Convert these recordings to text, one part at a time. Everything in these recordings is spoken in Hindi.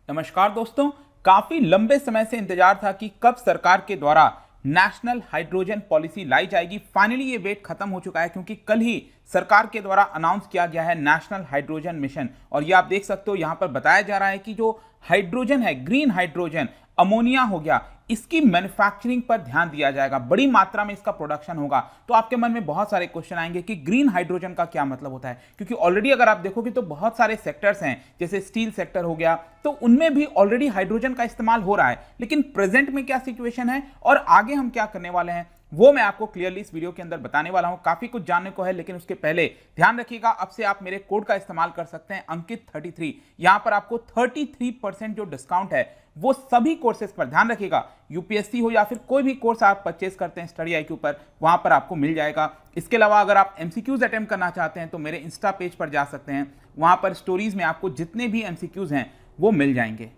नमस्कार दोस्तों, काफी लंबे समय से इंतजार था कि कब सरकार के द्वारा नेशनल हाइड्रोजन पॉलिसी लाई जाएगी। फाइनली ये वेट खत्म हो चुका है क्योंकि कल ही सरकार के द्वारा अनाउंस किया गया है नेशनल हाइड्रोजन मिशन। और ये आप देख सकते हो, यहां पर बताया जा रहा है कि जो हाइड्रोजन है, ग्रीन हाइड्रोजन, अमोनिया हो गया, इसकी मैन्युफैक्चरिंग पर ध्यान दिया जाएगा, बड़ी मात्रा में इसका प्रोडक्शन होगा। तो आपके मन में बहुत सारे क्वेश्चन आएंगे कि ग्रीन हाइड्रोजन का क्या मतलब होता है, क्योंकि ऑलरेडी अगर आप देखोगे तो बहुत सारे सेक्टर्स हैं, जैसे स्टील सेक्टर हो गया, तो उनमें भी ऑलरेडी हाइड्रोजन का इस्तेमाल हो रहा है। लेकिन प्रेजेंट में क्या सिचुएशन है और आगे हम क्या करने वाले हैं, वो मैं आपको क्लियरली इस वीडियो के अंदर बताने वाला हूं। काफी कुछ जानने को है, लेकिन उसके पहले ध्यान रखिएगा, अब से आप मेरे कोड का इस्तेमाल कर सकते हैं, अंकित 33। यहां पर आपको 33% जो डिस्काउंट है वो सभी कोर्सेज पर, ध्यान रखिएगा, यूपीएससी हो या फिर कोई भी कोर्स आप परचेस करते हैं स्टडी आईक्यू पर, वहां पर आपको मिल जाएगा। इसके अलावा अगर आप एमसीक्यूज अटेम्प्ट करना चाहते हैं तो मेरे इंस्टा पेज पर जा सकते हैं, वहां पर स्टोरीज में आपको जितने भी एमसीक्यूज हैं वो मिल जाएंगे।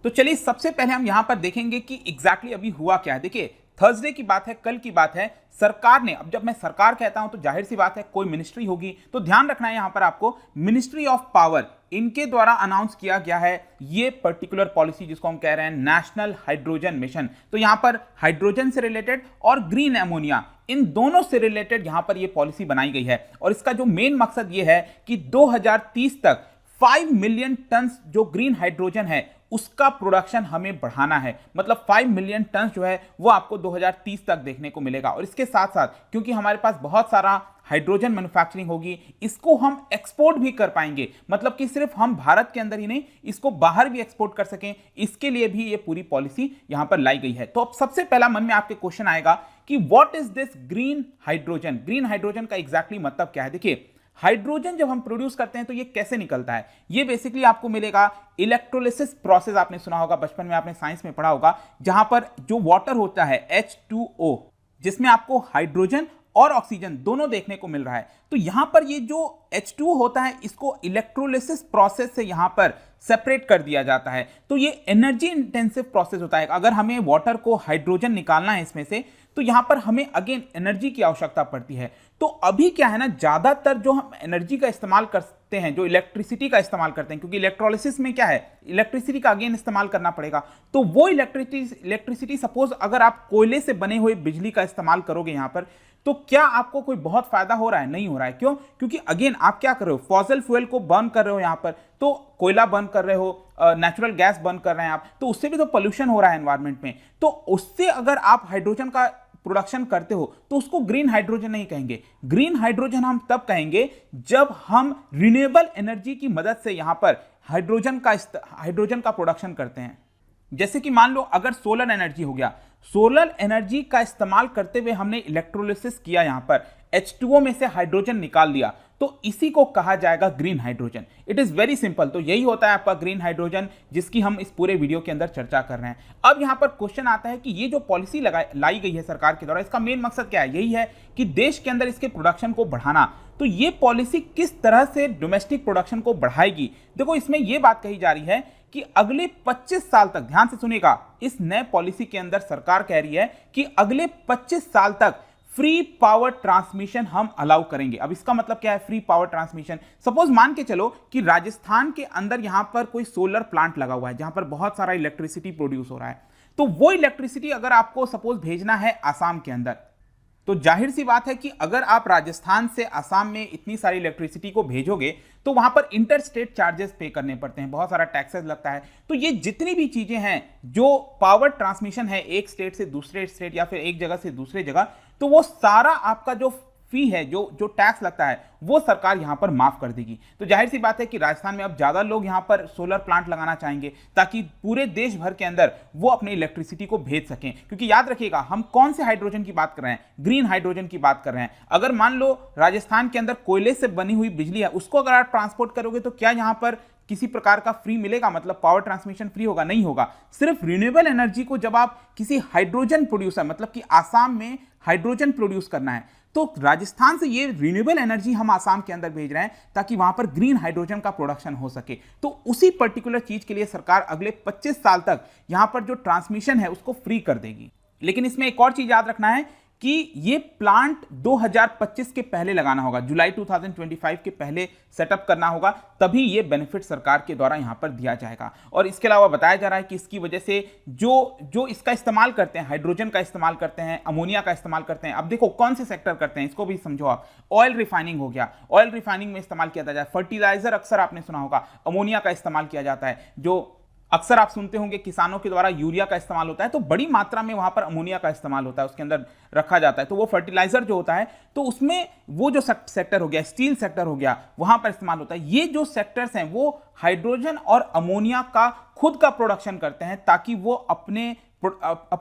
तो चलिए सबसे पहले हम यहां पर देखेंगे कि एग्जैक्टली अभी हुआ क्या है। देखिए, थर्सडे की बात है, कल की बात है, सरकार ने, अब जब मैं सरकार कहता हूं तो जाहिर सी बात है कोई मिनिस्ट्री होगी, तो ध्यान रखना है यहां पर आपको, मिनिस्ट्री ऑफ पावर, इनके द्वारा अनाउंस किया गया है ये पर्टिकुलर पॉलिसी जिसको हम कह रहे हैं नेशनल हाइड्रोजन मिशन। तो यहां पर हाइड्रोजन से रिलेटेड और ग्रीन एमोनिया, इन दोनों से रिलेटेड यहां पर ये पॉलिसी बनाई गई है। और इसका जो मेन मकसद ये है कि 2030 तक 5 मिलियन टन जो ग्रीन हाइड्रोजन है उसका प्रोडक्शन हमें बढ़ाना है। मतलब 5 मिलियन टन जो है वो आपको 2030 तक देखने को मिलेगा। और इसके साथ साथ क्योंकि हमारे पास बहुत सारा हाइड्रोजन मैन्युफैक्चरिंग होगी, इसको हम एक्सपोर्ट भी कर पाएंगे, मतलब कि सिर्फ हम भारत के अंदर ही नहीं, इसको बाहर भी एक्सपोर्ट कर सकें, इसके लिए भी ये पूरी पॉलिसी यहां पर लाई गई है। तो अब सबसे पहला मन में आपके क्वेश्चन आएगा कि what is this green hydrogen. Green hydrogen का एग्जैक्टली मतलब क्या है। देखिए, हाइड्रोजन जब हम प्रोड्यूस करते हैं तो ये कैसे निकलता है, ये बेसिकली आपको मिलेगा इलेक्ट्रोलिसिस प्रोसेस। आपने सुना होगा, बचपन में आपने साइंस में पढ़ा होगा, जहां पर जो वाटर होता है H2O, जिसमें आपको हाइड्रोजन और ऑक्सीजन दोनों देखने को मिल रहा है। तो यहां पर ये जो H2O होता है, इसको इलेक्ट्रोलिसिस प्रोसेस से यहां पर सेपरेट कर दिया जाता है। तो ये एनर्जी इंटेंसिव प्रोसेस होता है। अगर हमें वाटर को हाइड्रोजन निकालना है इसमें से, तो यहां पर हमें अगेन एनर्जी की आवश्यकता पड़ती है। तो अभी क्या है ना, ज्यादातर जो हम एनर्जी का इस्तेमाल करते हैं, जो इलेक्ट्रिसिटी का इस्तेमाल करते हैं, क्योंकि इलेक्ट्रोलिसिस में क्या है, इलेक्ट्रिसिटी का अगेन इस्तेमाल करना पड़ेगा। तो वो इलेक्ट्रिसिटी सपोज अगर आप कोयले से बने हुए बिजली का इस्तेमाल करोगे यहां पर, तो क्या आपको कोई बहुत फायदा हो रहा है? नहीं हो रहा है। क्यों? क्योंकि अगेन आप क्या कर रहे हो, फॉसिल फ्यूल को बर्न कर रहे हो यहां पर, तो कोयला बर्न कर रहे हो, नेचुरल गैस बर्न कर रहे हैं आप, तो उससे भी तो पोल्यूशन हो रहा है एनवायरमेंट में। तो उससे अगर आप हाइड्रोजन का प्रोडक्शन करते हो तो उसको ग्रीन हाइड्रोजन नहीं कहेंगे। ग्रीन हाइड्रोजन हम तब कहेंगे जब हम रिन्यूएबल एनर्जी की मदद से यहां पर हाइड्रोजन का प्रोडक्शन करते हैं। जैसे कि मान लो अगर सोलर एनर्जी हो गया, सोलर एनर्जी का इस्तेमाल करते हुए हमने इलेक्ट्रोलिसिस किया, यहां पर H2O में से हाइड्रोजन निकाल दिया, तो इसी को कहा जाएगा green hydrogen. It is very simple. तो यही होता है आपका ग्रीन हाइड्रोजन, जिसकी हम इस पूरे वीडियो के अंदर चर्चा कर रहे हैं। अब यहां पर क्वेश्चन आता है कि ये जो पॉलिसी लाई गई है सरकार के द्वारा, इसका मेन मकसद क्या है? यही है कि देश के अंदर इसके प्रोडक्शन को बढ़ाना। तो ये पॉलिसी किस तरह से डोमेस्टिक प्रोडक्शन को बढ़ाएगी? देखो, इसमें यह बात कही जा रही है कि अगले 25 साल तक, ध्यान से सुनिएगा, इस नए पॉलिसी के अंदर सरकार कह रही है कि अगले 25 साल तक फ्री पावर ट्रांसमिशन हम अलाउ करेंगे। अब इसका मतलब क्या है फ्री पावर ट्रांसमिशन? सपोज मान के चलो कि राजस्थान के अंदर यहां पर कोई सोलर प्लांट लगा हुआ है जहां पर बहुत सारा इलेक्ट्रिसिटी प्रोड्यूस हो रहा है, तो वो इलेक्ट्रिसिटी अगर आपको सपोज भेजना है आसाम के अंदर, तो जाहिर सी बात है कि अगर आप राजस्थान से असम में इतनी सारी इलेक्ट्रिसिटी को भेजोगे तो वहां पर इंटर स्टेट चार्जेस पे करने पड़ते हैं, बहुत सारा टैक्सेस लगता है। तो ये जितनी भी चीजें हैं, जो पावर ट्रांसमिशन है एक स्टेट से दूसरे स्टेट या फिर एक जगह से दूसरे जगह, तो वो सारा आपका जो फी है, जो टैक्स लगता है, वो सरकार यहां पर माफ कर देगी। तो जाहिर सी बात है कि राजस्थान में अब ज्यादा लोग यहां पर सोलर प्लांट लगाना चाहेंगे ताकि पूरे देश भर के अंदर वो अपनी इलेक्ट्रिसिटी को भेज सकें। क्योंकि याद रखिएगा, हम कौन से हाइड्रोजन की बात कर रहे हैं? ग्रीन हाइड्रोजन की बात कर रहे हैं। अगर मान लो राजस्थान के अंदर कोयले से बनी हुई बिजली है, उसको अगर आप ट्रांसपोर्ट करोगे तो क्या यहां पर किसी प्रकार का फ्री मिलेगा? मतलब पावर ट्रांसमिशन फ्री होगा? नहीं होगा। सिर्फ रिन्यूएबल एनर्जी को जब आप किसी हाइड्रोजन प्रोड्यूसर, मतलब कि आसाम में हाइड्रोजन प्रोड्यूस करना है, तो राजस्थान से ये रिन्यूएबल एनर्जी हम आसाम के अंदर भेज रहे हैं ताकि वहां पर ग्रीन हाइड्रोजन का प्रोडक्शन हो सके। तो उसी पर्टिकुलर चीज के लिए सरकार अगले 25 साल तक यहां पर जो ट्रांसमिशन है उसको फ्री कर देगी। लेकिन इसमें एक और चीज याद रखना है कि ये प्लांट 2025 के पहले लगाना होगा, जुलाई 2025 के पहले सेटअप करना होगा, तभी ये बेनिफिट सरकार के द्वारा यहां पर दिया जाएगा। और इसके अलावा बताया जा रहा है कि इसकी वजह से जो इसका इस्तेमाल करते हैं, हाइड्रोजन का इस्तेमाल करते हैं, अमोनिया का इस्तेमाल करते हैं, अब देखो कौन से सेक्टर करते हैं इसको भी समझो आप। ऑयल रिफाइनिंग हो गया, ऑयल रिफाइनिंग में इस्तेमाल किया जाता है। फर्टिलाइजर अक्सर आपने सुना होगा, अमोनिया का इस्तेमाल किया जाता है। जो अक्सर आप सुनते होंगे किसानों के द्वारा यूरिया का इस्तेमाल होता है, तो बड़ी मात्रा में वहां पर अमोनिया का इस्तेमाल होता है, उसके अंदर रखा जाता है। तो वो फर्टिलाइजर जो होता है, तो उसमें वो जो सेक्टर हो गया, स्टील सेक्टर हो गया, वहां पर इस्तेमाल होता है। ये जो सेक्टर्स हैं वो हाइड्रोजन और अमोनिया का खुद का प्रोडक्शन करते हैं, ताकि वो अपने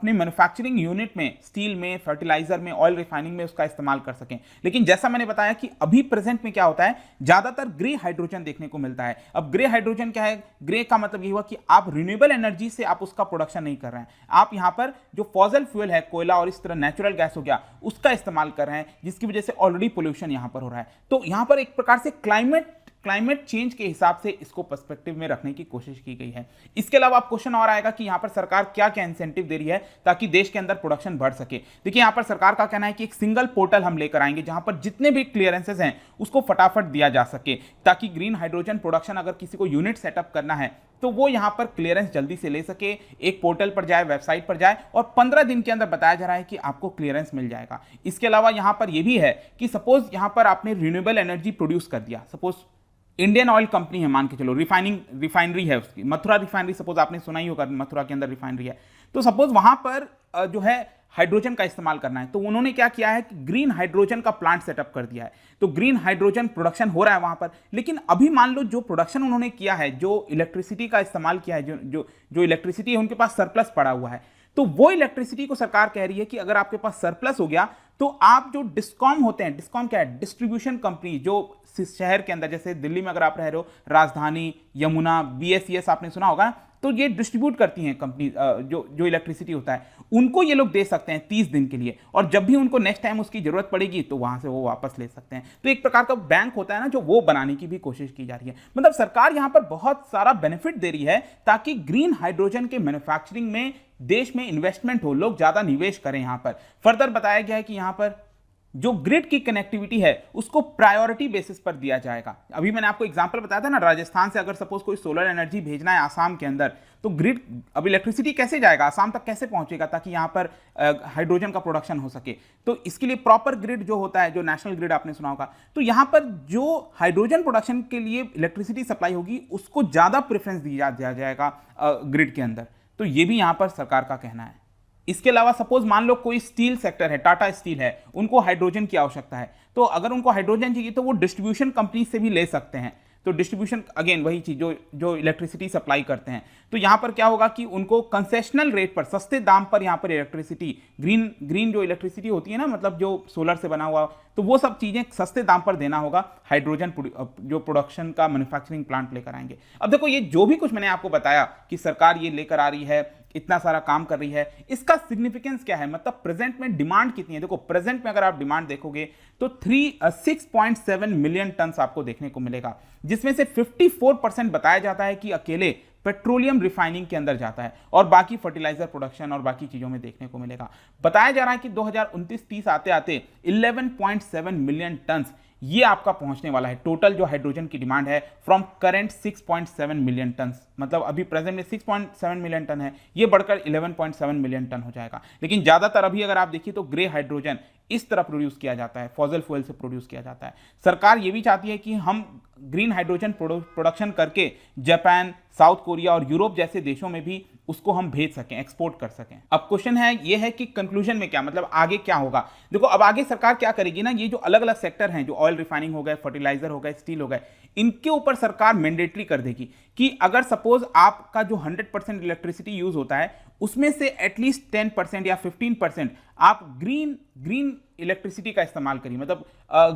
मैन्युफैक्चरिंग यूनिट में, स्टील में, फर्टिलाइजर में, ऑयल रिफाइनिंग में उसका इस्तेमाल कर सकें। लेकिन जैसा मैंने बताया कि अभी प्रेजेंट में क्या होता है, ज्यादातर ग्रे हाइड्रोजन देखने को मिलता है। अब ग्रे हाइड्रोजन क्या है? ग्रे का मतलब ये हुआ कि आप रिन्यूएबल एनर्जी से आप उसका प्रोडक्शन नहीं कर रहे हैं, आप यहां पर जो फॉसिल फ्यूल है, कोयला और इस तरह नेचुरल गैस हो गया, उसका इस्तेमाल कर रहे हैं, जिसकी वजह से ऑलरेडी पोल्यूशन यहां पर हो रहा है। तो यहां पर एक प्रकार से क्लाइमेट चेंज के हिसाब से इसको पर्सपेक्टिव में रखने की कोशिश की गई है। इसके अलावा आप क्वेश्चन और आएगा कि यहां पर सरकार क्या क्या इंसेंटिव दे रही है ताकि देश के अंदर प्रोडक्शन बढ़ सके। देखिए यहां पर सरकार का कहना है कि एक सिंगल पोर्टल हम लेकर आएंगे जहां पर जितने भी क्लियरेंसेस हैं उसको फटाफट दिया जा सके, ताकि ग्रीन हाइड्रोजन प्रोडक्शन अगर किसी को यूनिट सेटअप करना है तो वो यहां पर क्लियरेंस जल्दी से ले सके, एक पोर्टल पर जाए, वेबसाइट पर जाए, और 15 दिन के अंदर बताया जा रहा है कि आपको क्लियरेंस मिल जाएगा। इसके अलावा यहां पर यह भी है कि सपोज यहां पर आपने रिन्यूएबल एनर्जी प्रोड्यूस कर दिया, सपोज इंडियन ऑयल कंपनी है, मान के चलो, रिफाइनरी है उसकी, मथुरा रिफाइनरी, सपोज आपने सुना ही होगा, मथुरा के अंदर रिफाइनरी है, तो सपोज वहां पर जो है हाइड्रोजन का इस्तेमाल करना है, तो उन्होंने क्या किया है कि ग्रीन हाइड्रोजन का प्लांट सेटअप कर दिया है। तो ग्रीन हाइड्रोजन प्रोडक्शन हो रहा है वहां पर। लेकिन अभी मान लो जो प्रोडक्शन उन्होंने किया है, जो इलेक्ट्रिसिटी का इस्तेमाल किया है, जो इलेक्ट्रिसिटी है उनके पास सरप्लस पड़ा हुआ है, तो वो इलेक्ट्रिसिटी को सरकार कह रही है कि अगर आपके पास सरप्लस हो गया तो आप जो डिस्कॉम होते हैं, डिस्कॉम क्या है? डिस्ट्रीब्यूशन कंपनी, जो शहर के अंदर, जैसे दिल्ली में अगर आप रह रहे हो, राजधानी, यमुना, बीएसईएस आपने सुना होगा, तो ये डिस्ट्रीब्यूट करती हैं कंपनी, जो इलेक्ट्रिसिटी होता है, उनको ये लोग दे सकते हैं 30 दिन के लिए, और जब भी उनको नेक्स्ट टाइम उसकी जरूरत पड़ेगी तो वहां से वो वापस ले सकते हैं। तो एक प्रकार का बैंक होता है ना, जो वो बनाने की भी कोशिश की जा रही है। मतलब सरकार यहां पर बहुत सारा बेनिफिट दे रही है ताकि ग्रीन हाइड्रोजन के मैन्युफैक्चरिंग में देश में इन्वेस्टमेंट हो, लोग ज्यादा निवेश करें। यहां पर फर्दर बताया गया है कि यहां पर जो ग्रिड की कनेक्टिविटी है उसको प्रायोरिटी बेसिस पर दिया जाएगा। अभी मैंने आपको एग्जांपल बताया था ना, राजस्थान से अगर सपोज कोई सोलर एनर्जी भेजना है आसाम के अंदर, तो ग्रिड, अब इलेक्ट्रिसिटी कैसे जाएगा, आसाम तक कैसे पहुंचेगा ताकि यहां पर हाइड्रोजन का प्रोडक्शन हो सके। तो इसके लिए प्रॉपर ग्रिड जो होता है, जो नेशनल ग्रिड आपने सुना होगा, तो यहां पर जो हाइड्रोजन प्रोडक्शन के लिए इलेक्ट्रिसिटी सप्लाई होगी उसको ज्यादा प्रेफरेंस दिया जाएगा ग्रिड के अंदर। तो यह भी यहां पर सरकार का कहना है। इसके अलावा सपोज मान लो कोई स्टील सेक्टर है, टाटा स्टील है, उनको हाइड्रोजन की आवश्यकता है, तो अगर उनको हाइड्रोजन चाहिए तो वो डिस्ट्रीब्यूशन कंपनी से भी ले सकते हैं। तो डिस्ट्रीब्यूशन, अगेन वही चीज, जो इलेक्ट्रिसिटी सप्लाई करते हैं, तो यहां पर क्या होगा कि उनको कंसेशनल रेट पर, सस्ते दाम पर यहां पर इलेक्ट्रिसिटी, ग्रीन जो इलेक्ट्रिसिटी होती है ना, मतलब जो सोलर से बना हुआ, तो वो सब चीजें सस्ते दाम पर देना होगा हाइड्रोजन जो प्रोडक्शन का मैन्युफैक्चरिंग प्लांट लेकर आएंगे। अब देखो ये जो भी कुछ मैंने आपको बताया कि सरकार ये लेकर आ रही है, इतना सारा काम कर रही है, इसका सिग्निफिकेंस क्या है, मतलब प्रेजेंट में डिमांड कितनी है। देखो प्रेजेंट में अगर आप डिमांड देखोगे तो 6.7 मिलियन टन आपको देखने को मिलेगा, जिसमें से 54% बताया जाता है कि अकेले पेट्रोलियम रिफाइनिंग के अंदर जाता है, और बाकी फर्टिलाइजर प्रोडक्शन और बाकी चीजों में देखने को मिलेगा। बताया जा रहा है कि 2029-30 आते आते 11.7 मिलियन टन ये आपका पहुंचने वाला है, टोटल जो हाइड्रोजन की डिमांड है फ्रॉम करंट 6.7 मिलियन टन, मतलब अभी प्रेजेंट में 6.7 मिलियन टन है, ये बढ़कर 11.7 मिलियन टन हो जाएगा। लेकिन ज्यादातर अभी अगर आप देखिए तो ग्रे हाइड्रोजन इस तरह प्रोड्यूस किया जाता है, फॉसिल फ्यूल से प्रोड्यूस किया जाता है। सरकार ये भी चाहती है कि हम ग्रीन हाइड्रोजन प्रोडक्शन करके जापान, साउथ कोरिया और यूरोप जैसे देशों में भी उसको हम भेज सकें, एक्सपोर्ट कर सकें। अब क्वेश्चन है ये है कि कंक्लूजन में क्या, मतलब आगे क्या होगा। देखो अब आगे सरकार क्या करेगी ना, ये जो अलग अलग सेक्टर हैं, जो ऑयल रिफाइनिंग हो गए, फर्टिलाइजर हो गए, स्टील हो गए, इनके ऊपर सरकार मैंडेटरी कर देगी कि अगर सपोज आपका जो 100% इलेक्ट्रिसिटी यूज होता है उसमें से एटलीस्ट 10% या 15% आप ग्रीन इलेक्ट्रिसिटी का इस्तेमाल करिए, मतलब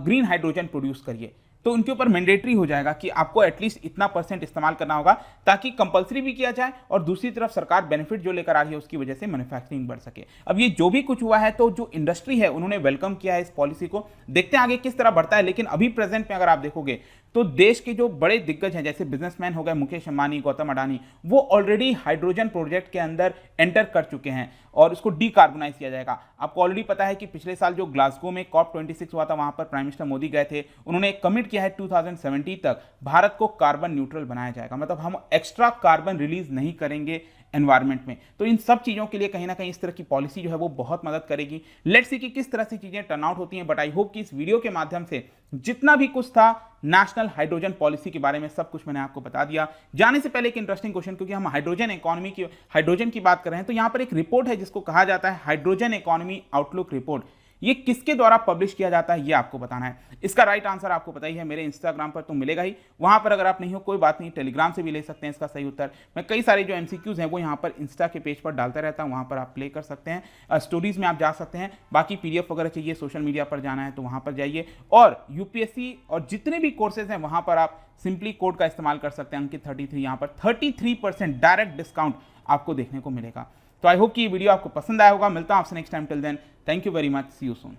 ग्रीन हाइड्रोजन प्रोड्यूस करिए। तो उनके ऊपर मैंडेटरी हो जाएगा कि आपको एटलीस्ट इतना % इस्तेमाल करना होगा, ताकि कंपलसरी भी किया जाए और दूसरी तरफ सरकार बेनिफिट जो लेकर आ रही है उसकी वजह से मैन्युफैक्चरिंग बढ़ सके। अब ये जो भी कुछ हुआ है तो जो इंडस्ट्री है उन्होंने वेलकम किया है इस पॉलिसी को, देखते हैं आगे किस तरह बढ़ता है। लेकिन अभी प्रेजेंट में अगर आप देखोगे तो देश के जो बड़े दिग्गज हैं जैसे बिजनेसमैन हो गए मुकेश अंबानी, गौतम अडानी, वो ऑलरेडी हाइड्रोजन प्रोजेक्ट के अंदर एंटर कर चुके हैं और इसको डीकार्बोनाइज किया जाएगा। आपको ऑलरेडी पता है कि पिछले साल जो ग्लासगो में COP26 हुआ था वहां पर प्राइम मिनिस्टर मोदी गए थे, उन्होंने कमिट किया है 2070 तक भारत को कार्बन न्यूट्रल बनाया जाएगा, मतलब हम एक्स्ट्रा कार्बन रिलीज नहीं करेंगे एनवायरमेंट में। तो इन सब चीजों के लिए कहीं ना कहीं इस तरह की पॉलिसी जो है वो बहुत मदद करेगी। लेट्स सी कि किस तरह से चीजें टर्न आउट होती हैं, बट आई होप कि इस वीडियो के माध्यम से जितना भी कुछ था नेशनल हाइड्रोजन पॉलिसी के बारे में सब कुछ मैंने आपको बता दिया। जाने से पहले एक इंटरेस्टिंग क्वेश्चन, क्योंकि हम हाइड्रोजन की बात कर रहे हैं, तो यहां पर एक रिपोर्ट है जिसको कहा जाता है हाइड्रोजन इकोनॉमी आउटलुक रिपोर्ट। ये किसके द्वारा पब्लिश किया जाता है ये आपको बताना है। इसका राइट आंसर आपको पता ही है, मेरे इंस्टाग्राम पर तो मिलेगा ही, वहां पर अगर आप नहीं हो कोई बात नहीं, टेलीग्राम से भी ले सकते हैं इसका सही उत्तर। मैं कई सारे जो एमसीक्यूज हैं वो यहाँ पर इंस्टा के पेज पर डालता रहता हूँ, वहां पर आप प्ले कर सकते हैं, स्टोरीज में आप जा सकते हैं। बाकी पीडीएफ वगैरह चाहिए, सोशल मीडिया पर जाना है तो वहां पर जाइए, और यूपीएससी और जितने भी कोर्सेज हैं वहां पर आप सिंपली कोड का इस्तेमाल कर सकते हैं, अंकित 33। यहाँ पर 33% डायरेक्ट डिस्काउंट आपको देखने को मिलेगा। तो आई होप कि ये वीडियो आपको पसंद आया होगा। मिलता हूं आपसे next time, till then thank you very much, see you soon.